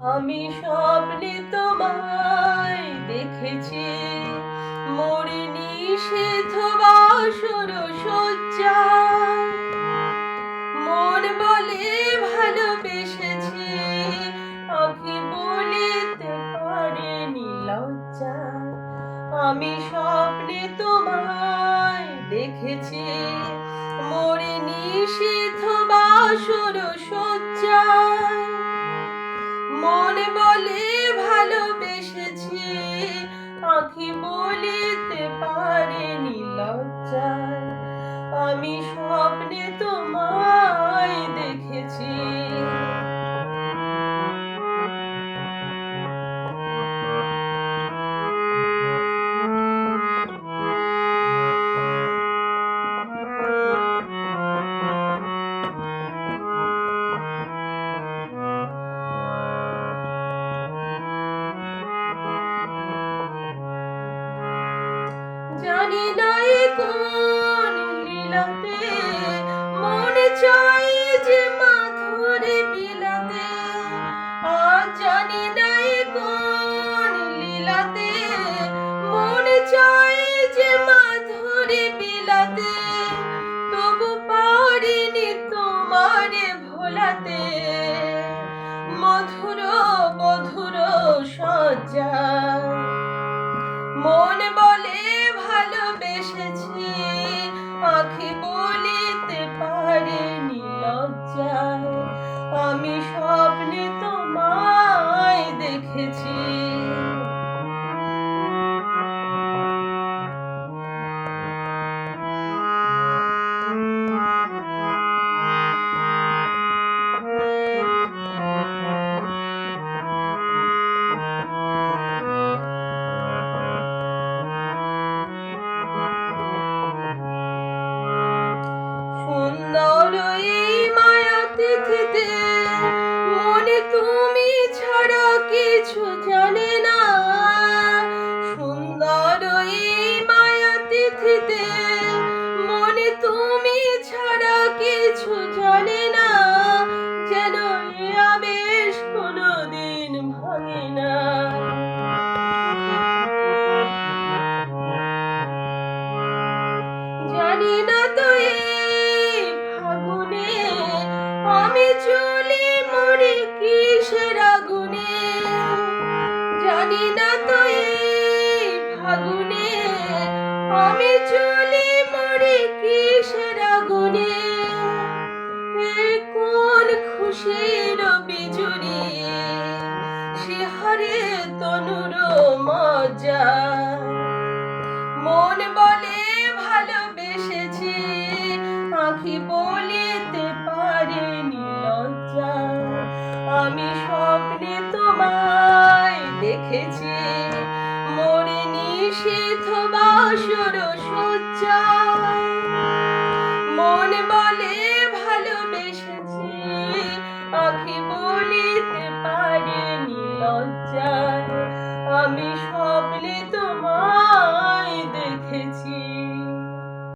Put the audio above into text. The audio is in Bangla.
আমি স্বপ্নে তোমায় দেখেছি, মোরে নিষেধ বাসর শয্যায়। মন বলে ভালোবেসেছি, আঁখি বলিতে পারেনি লজ্জা। আমি স্বপ্নে তোমায় দেখেছি, মোরে নিষেধ বাসর শয্যায়। মন বলে ভালোবেসেছি, আঁখি বলিতে পারেনি লজ্জায়। আমি স্বপ্নে তোমায় দেখেছি। জানি না এ কোন লীলাতে, মনে চাই যে মাধুর বিলাতে। আজ জানি না এ কোন লীলাতে, মনে চাই যে মাধুর বিলাতে। তবু পারিনি তোমারে ভোলাতে, মধুর মধুর সজ্জা। মন বলে ভালোবেসেছি, আঁখি বলিতে পারেনি লজ্জায়। আমি স্বপ্নে তোমায় দেখেছি। সুন্দর এই মায়া তিথিতে, মনে তুমি ছাড়া কিছু জানে না। সুন্দর এই মায়া তিথিতে, মনে তুমি ছাড়া কিছু জানে না। যেন এ আবেশ কোনোদিন ভাঙে না। জানি না তো এই ফাগুনে আমি চলি মরি কিসের আগুনে। জানি না তো এই ফাগুনে আমি চলি মরি কিসের আগুনে। এই কোন খুশির বিজুরি, শিহরে তনুর মজ্জা। মন বলে ভালোবেসেছি, আঁখি বলিতে পারেনি লজ্জা। আমি স্বপ্নে তোমায় দেখেছি, মোরে নিষেধ বাসর শয্যায়। মন বলে